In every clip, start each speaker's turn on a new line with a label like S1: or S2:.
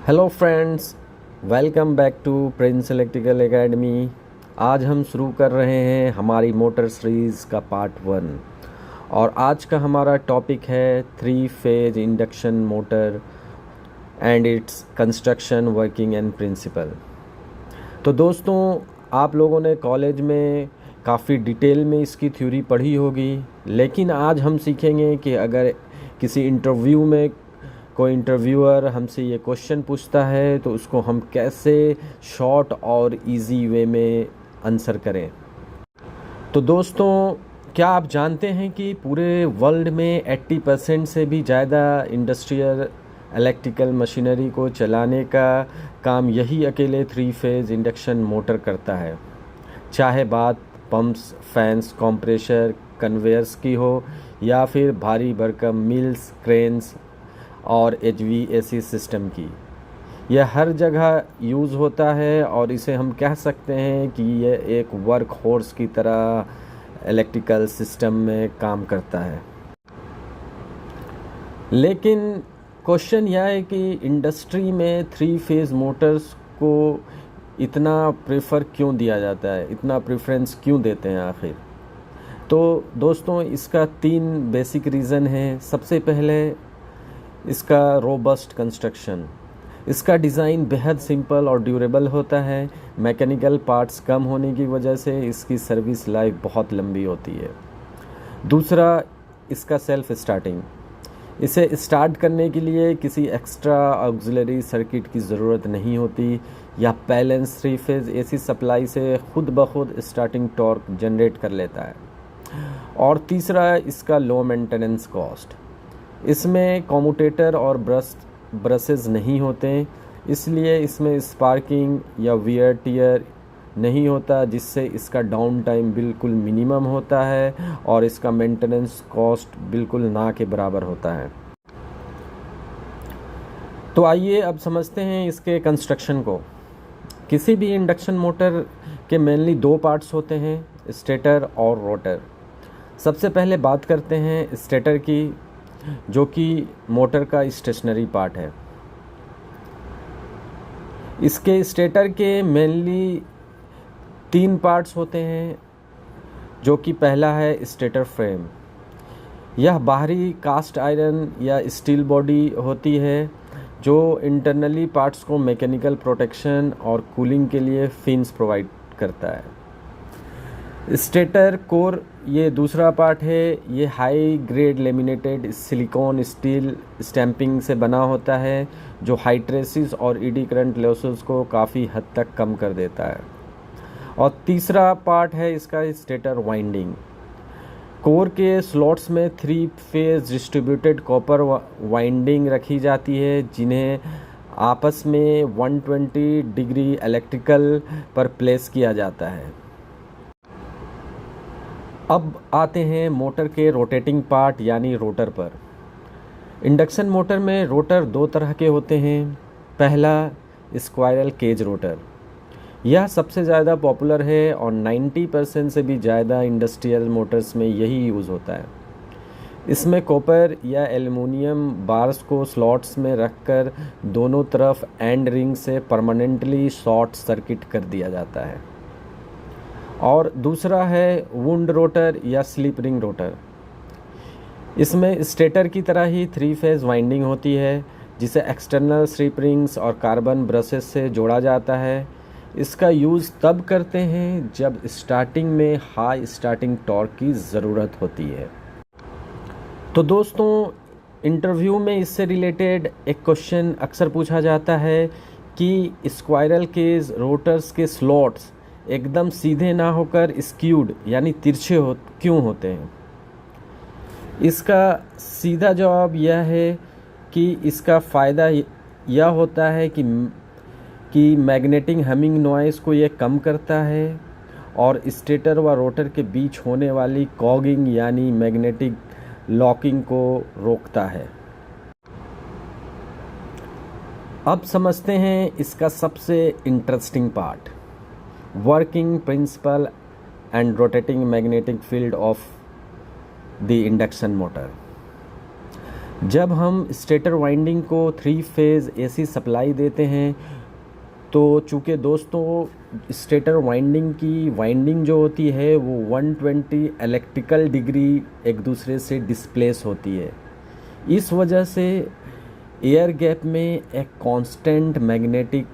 S1: Hello friends, welcome back to Prince electrical academy. आज हम शुरू कर रहे हैं हमारी मोटर सीरीज़ का पार्ट 1 और आज का हमारा टॉपिक है 3 phase induction motor and its construction working and principle. तो दोस्तों, आप लोगों ने कॉलेज में काफ़ी डिटेल में इसकी थ्योरी पढ़ी होगी, लेकिन आज हम सीखेंगे कि अगर किसी इंटरव्यू में कोई इंटरव्यूअर हमसे ये क्वेश्चन पूछता है तो उसको हम कैसे शॉर्ट और इजी वे में आंसर करें। तो दोस्तों, क्या आप जानते हैं कि पूरे वर्ल्ड में 80% से भी ज़्यादा इंडस्ट्रियल इलेक्ट्रिकल मशीनरी को चलाने का काम यही अकेले 3 फेज इंडक्शन मोटर करता है। चाहे बात पंप्स, फैंस, कंप्रेशर, कन्वेयर्स की हो या फिर भारी भरकम मिल्स, क्रेन्स और HVAC सिस्टम की, यह हर जगह यूज़ होता है और इसे हम कह सकते हैं कि यह एक वर्क हॉर्स की तरह इलेक्ट्रिकल सिस्टम में काम करता है। लेकिन क्वेश्चन यह है कि इंडस्ट्री में 3 फेज मोटर्स को इतना प्रेफर क्यों दिया जाता है, इतना प्रेफरेंस क्यों देते हैं आखिर। तो दोस्तों, इसका 3 बेसिक रीज़न है। सबसे पहले इसका रोबस्ट कंस्ट्रक्शन। इसका डिज़ाइन बेहद सिंपल और ड्यूरेबल होता है। मैकेनिकल पार्ट्स कम होने की वजह से इसकी सर्विस लाइफ बहुत लंबी होती है। दूसरा, इसका सेल्फ स्टार्टिंग। इसे स्टार्ट करने के लिए किसी एक्स्ट्रा ऑक्सिलरी सर्किट की ज़रूरत नहीं होती या बैलेंस 3 फेज AC सप्लाई से खुद ब खुद स्टार्टिंग टॉर्क जनरेट कर लेता है। और तीसरा, इसका लो मेंटेनेंस कॉस्ट। इसमें कॉम्यूटेटर और ब्रशेस नहीं होते, इसलिए इसमें स्पार्किंग या वियर टियर नहीं होता, जिससे इसका डाउन टाइम बिल्कुल मिनिमम होता है और इसका मेंटेनेंस कॉस्ट बिल्कुल ना के बराबर होता है। तो आइए अब समझते हैं इसके कंस्ट्रक्शन को। किसी भी इंडक्शन मोटर के मेनली 2 पार्ट्स होते हैं, स्टेटर और रोटर। सबसे पहले बात करते हैं स्टेटर की, जो कि मोटर का स्टेशनरी पार्ट है। इसके स्टेटर के मेनली 3 पार्ट्स होते हैं, जो कि पहला है स्टेटर फ्रेम। यह बाहरी कास्ट आयरन या स्टील बॉडी होती है जो इंटरनली पार्ट्स को मैकेनिकल प्रोटेक्शन और कूलिंग के लिए फिन्स प्रोवाइड करता है। स्टेटर कोर ये दूसरा पार्ट है। ये high grade laminated silicon steel stamping से बना होता है, जो हाइड्रेसिस और ईडी करंट लॉसेस को काफ़ी हद तक कम कर देता है। और तीसरा पार्ट है इसका स्टेटर वाइंडिंग। कोर के स्लॉट्स में 3 फेज डिस्ट्रीब्यूटेड कॉपर वाइंडिंग रखी जाती है, जिन्हें आपस में 120 डिग्री इलेक्ट्रिकल पर प्लेस किया जाता है। अब आते हैं मोटर के रोटेटिंग पार्ट यानी रोटर पर। इंडक्शन मोटर में रोटर 2 तरह के होते हैं। पहला, स्क्वायरल केज रोटर। यह सबसे ज़्यादा पॉपुलर है और 90% से भी ज़्यादा इंडस्ट्रियल मोटर्स में यही यूज़ होता है। इसमें कॉपर या एल्युमिनियम बार्स को स्लॉट्स में रखकर दोनों तरफ एंड रिंग से परमानेंटली शॉर्ट सर्किट कर दिया जाता है। और दूसरा है वुंड रोटर या स्लिप रिंग रोटर। इसमें स्टेटर की तरह ही 3 फेज वाइंडिंग होती है, जिसे एक्सटर्नल स्लिप रिंग्स और कार्बन ब्रशेस से जोड़ा जाता है। इसका यूज़ तब करते हैं जब स्टार्टिंग में हाई स्टार्टिंग टॉर्क की ज़रूरत होती है। तो दोस्तों, इंटरव्यू में इससे रिलेटेड एक क्वेश्चन अक्सर पूछा जाता है कि स्क्वायरल केज रोटर्स के स्लॉट्स एकदम सीधे ना होकर स्क्यूड यानी तिरछे क्यों होते हैं। इसका सीधा जवाब यह है कि इसका फ़ायदा यह होता है कि मैग्नेटिक हमिंग नॉइस को यह कम करता है और स्टेटर व रोटर के बीच होने वाली कॉगिंग यानी मैग्नेटिक लॉकिंग को रोकता है। अब समझते हैं इसका सबसे interesting part, working principle and rotating magnetic field of the induction motor. जब हम स्टेटर वाइंडिंग को 3 फेज़ एसी सप्लाई देते हैं तो चूँकि दोस्तों स्टेटर वाइंडिंग की वाइंडिंग जो होती है वो 120 इलेक्ट्रिकल डिग्री एक दूसरे से डिस्प्लेस होती है। इस वजह से एयर गैप में एक constant magnetic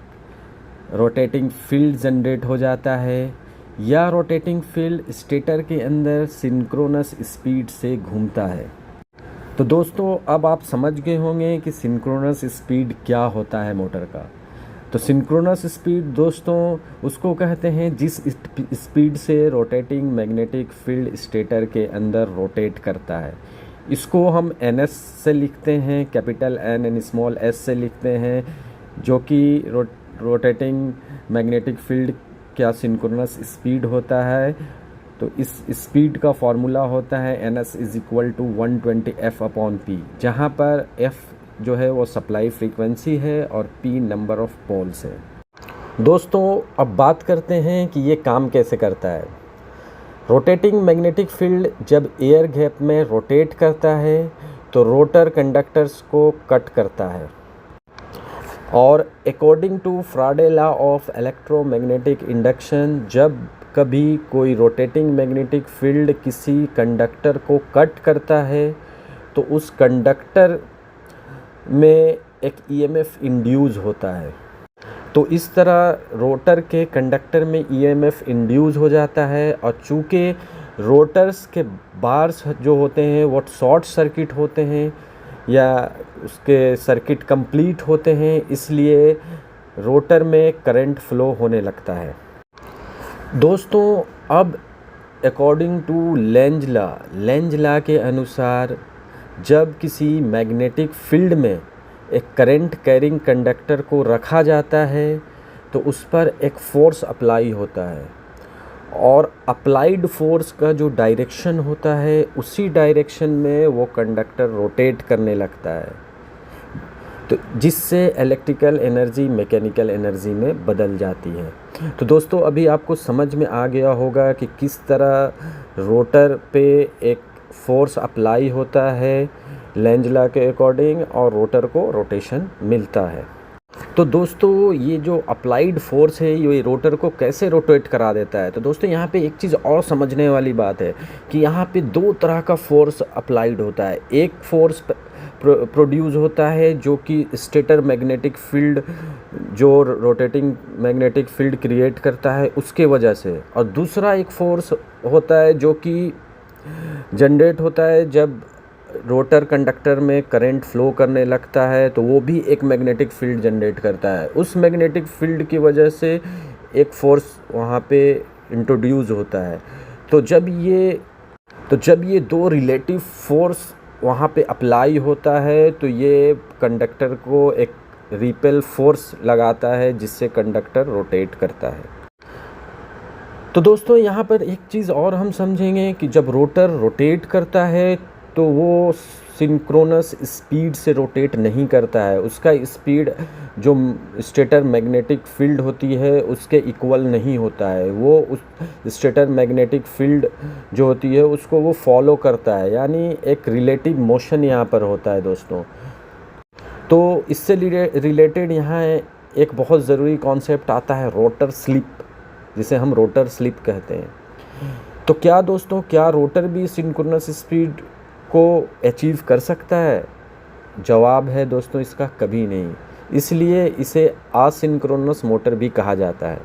S1: rotating field generate हो जाता है या रोटेटिंग फील्ड स्टेटर के अंदर सिंक्रोनस स्पीड से घूमता है। तो दोस्तों अब आप समझ गए होंगे कि सिंक्रोनस स्पीड क्या होता है मोटर का। तो सिंक्रोनस स्पीड दोस्तों उसको कहते हैं जिस स्पीड से रोटेटिंग मैग्नेटिक फील्ड स्टेटर के अंदर रोटेट करता है। इसको हम NS से लिखते हैं, capital N and small s से लिखते हैं, जो कि रोटेटिंग मैग्नेटिक फील्ड क्या सिंक्रोनस स्पीड होता है। तो इस स्पीड का फॉर्मूला होता है NS = 120F/P, जहाँ पर F जो है वो सप्लाई फ्रीक्वेंसी है और P नंबर ऑफ पोल्स है। दोस्तों अब बात करते हैं कि ये काम कैसे करता है। रोटेटिंग मैग्नेटिक फील्ड जब एयर गैप में रोटेट करता है तो रोटर कंडक्टर्स को कट करता है और according to Faraday law of electromagnetic induction जब कभी कोई रोटेटिंग मैग्नेटिक फील्ड किसी कंडक्टर को कट करता है तो उस कंडक्टर में एक EMF इंड्यूस होता है। तो इस तरह रोटर के कंडक्टर में EMF इंड्यूस हो जाता है और चूँकि रोटर्स के बार्स जो होते हैं वो शॉर्ट सर्किट होते हैं या उसके सर्किट कंप्लीट होते हैं, इसलिए रोटर में करंट फ्लो होने लगता है। दोस्तों अब अकॉर्डिंग टू लेंज लॉ के अनुसार जब किसी मैग्नेटिक फील्ड में एक करंट कैरिंग कंडक्टर को रखा जाता है तो उस पर एक फोर्स अप्लाई होता है और अप्लाइड फोर्स का जो डायरेक्शन होता है उसी डायरेक्शन में वो कंडक्टर रोटेट करने लगता है, तो जिससे इलेक्ट्रिकल एनर्जी मैकेनिकल एनर्जी में बदल जाती है। तो दोस्तों अभी आपको समझ में आ गया होगा कि किस तरह रोटर पे एक फोर्स अप्लाई होता है लेंज लॉ के अकॉर्डिंग और रोटर को रोटेशन मिलता है। तो दोस्तों ये जो अप्लाइड फोर्स है ये रोटर को कैसे रोटेट करा देता है। तो दोस्तों यहाँ पे एक चीज़ और समझने वाली बात है कि यहाँ पे 2 तरह का फोर्स अप्लाइड होता है। एक फोर्स प्रोड्यूस होता है जो कि स्टेटर मैग्नेटिक फील्ड जो रोटेटिंग मैग्नेटिक फील्ड क्रिएट करता है उसके वजह से, और दूसरा एक फोर्स होता है जो कि जनरेट होता है जब रोटर कंडक्टर में करंट फ्लो करने लगता है, तो वो भी एक मैग्नेटिक फील्ड जनरेट करता है। उस मैग्नेटिक फील्ड की वजह से एक फोर्स वहाँ पे इंट्रोड्यूस होता है। तो जब ये 2 रिलेटिव फोर्स वहाँ पे अप्लाई होता है तो ये कंडक्टर को एक रिपेल फोर्स लगाता है जिससे कंडक्टर रोटेट करता है। तो दोस्तों यहाँ पर एक चीज़ और हम समझेंगे कि जब रोटर रोटेट करता है तो वो सिंक्रोनस स्पीड से रोटेट नहीं करता है। उसका स्पीड जो स्टेटर मैग्नेटिक फील्ड होती है उसके इक्वल नहीं होता है। वो उस स्टेटर मैग्नेटिक फील्ड जो होती है उसको वो फॉलो करता है, यानी एक रिलेटिव मोशन यहाँ पर होता है दोस्तों। तो इससे रिलेटेड यहाँ एक बहुत ज़रूरी कॉन्सेप्ट आता है रोटर स्लिप, जिसे हम रोटर स्लिप कहते हैं। तो क्या दोस्तों क्या रोटर भी सिंक्रोनस स्पीड को अचीव कर सकता है? जवाब है दोस्तों इसका कभी नहीं। इसलिए इसे असिंक्रोनस मोटर भी कहा जाता है।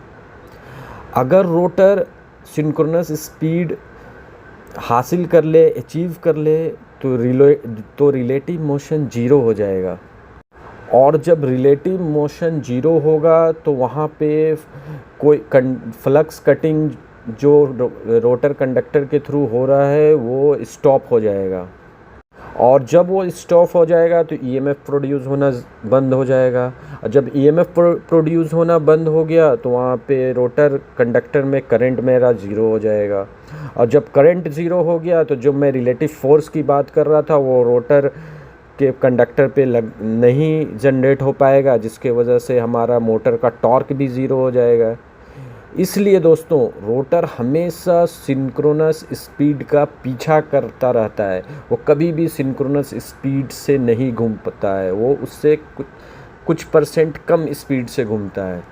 S1: अगर रोटर सिंक्रोनस स्पीड हासिल कर ले, अचीव कर ले तो रिलेटिव मोशन 0 हो जाएगा, और जब रिलेटिव मोशन 0 होगा तो वहाँ पे कोई फ्लक्स कटिंग जो रोटर कंडक्टर के थ्रू हो रहा है वो स्टॉप हो जाएगा, और जब वो स्टॉप हो जाएगा तो EMF प्रोड्यूस होना बंद हो जाएगा, और जब EMF प्रोड्यूस होना बंद हो गया तो वहाँ पे रोटर कंडक्टर में करंट मेरा 0 हो जाएगा, और जब करंट 0 हो गया तो जो मैं रिलेटिव फोर्स की बात कर रहा था वो रोटर के कंडक्टर पे नहीं जनरेट हो पाएगा, जिसके वजह से हमारा मोटर का टॉर्क भी 0 हो जाएगा। इसलिए दोस्तों रोटर हमेशा सिंक्रोनस स्पीड का पीछा करता रहता है, वो कभी भी सिंक्रोनस स्पीड से नहीं घूमता है, वो उससे कुछ परसेंट कम स्पीड से घूमता है।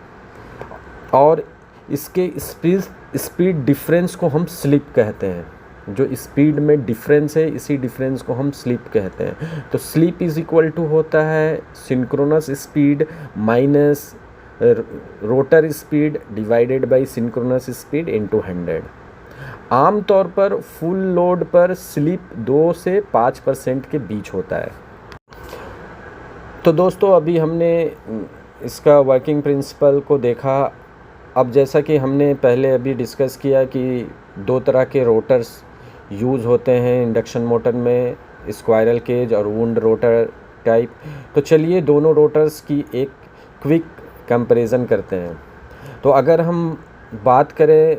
S1: और इसके स्पीड डिफरेंस को हम स्लिप कहते हैं। जो स्पीड में डिफरेंस है, इसी डिफरेंस को हम स्लिप कहते हैं। तो स्लिप इज इक्वल टू होता है synchronous speed minus rotor speed divided by synchronous speed into 100। आमतौर पर फुल लोड पर स्लिप 2 से 5% के बीच होता है। तो दोस्तों अभी हमने इसका वर्किंग प्रिंसिपल को देखा। अब जैसा कि हमने पहले अभी डिस्कस किया कि 2 तरह के रोटर्स यूज़ होते हैं इंडक्शन मोटर में, स्क्वायरल केज और वुंड रोटर टाइप। तो चलिए दोनों रोटर्स की एक क्विक कंपैरिजन करते हैं। तो अगर हम बात करें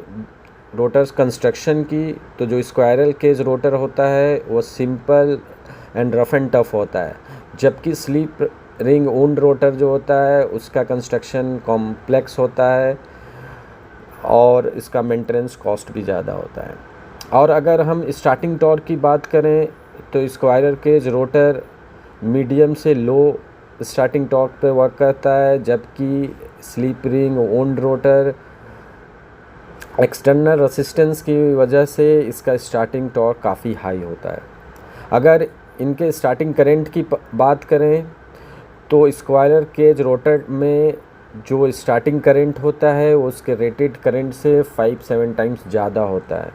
S1: रोटर्स कंस्ट्रक्शन की, तो जो स्क्वायरल केज रोटर होता है वो simple and rough and tough होता है, जबकि स्लिप रिंग वुंड रोटर जो होता है उसका कंस्ट्रक्शन कॉम्प्लेक्स होता है और इसका मेंटेनेंस कॉस्ट भी ज़्यादा होता है। और अगर हम स्टार्टिंग टॉर्क की बात करें तो स्क्वायरल केज रोटर मीडियम से लो स्टार्टिंग टॉर्क पे वर्क करता है, जबकि slip ring wound rotor external resistance की वजह से इसका स्टार्टिंग टॉर्क काफ़ी हाई होता है। अगर इनके स्टार्टिंग करंट की बात करें तो स्क्वायरल केज रोटर में जो स्टार्टिंग करंट होता है वो उसके रेटेड करंट से 5-7 टाइम्स ज़्यादा होता है,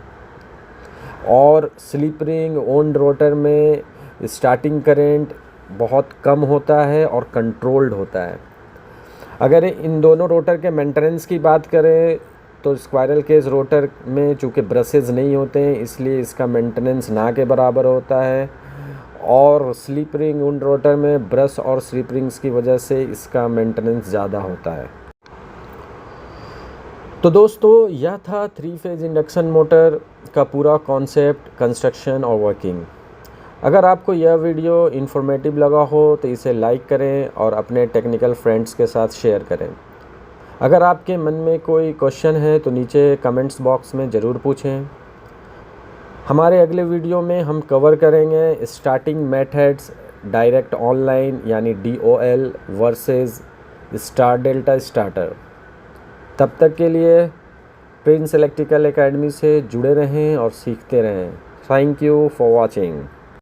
S1: और स्लिप रिंग वुंड रोटर में स्टार्टिंग करंट बहुत कम होता है और कंट्रोल्ड होता है। अगर इन दोनों रोटर के मेंटेनेंस की बात करें तो स्क्वायरल केज रोटर में चूँकि ब्रशेज़ नहीं होते हैं इसलिए इसका मेंटेनेंस ना के बराबर होता है, और स्लिप रिंग वुंड रोटर में ब्रश और स्लिप रिंग्स की वजह से इसका मेंटेनेंस ज़्यादा होता है। तो दोस्तों यह था 3 फेज इंडक्शन मोटर का पूरा कॉन्सेप्ट, कंस्ट्रक्शन और वर्किंग। अगर आपको यह वीडियो इन्फॉर्मेटिव लगा हो तो इसे लाइक करें और अपने टेक्निकल फ्रेंड्स के साथ शेयर करें। अगर आपके मन में कोई क्वेश्चन है तो नीचे कमेंट्स बॉक्स में ज़रूर पूछें। हमारे अगले वीडियो में हम कवर करेंगे स्टार्टिंग मेथड्स डायरेक्ट ऑनलाइन यानी DOL versus star delta starter. तब तक के लिए प्रिंस इलेक्ट्रिकल एकेडमी से जुड़े रहें और सीखते रहें। Thank you for watching.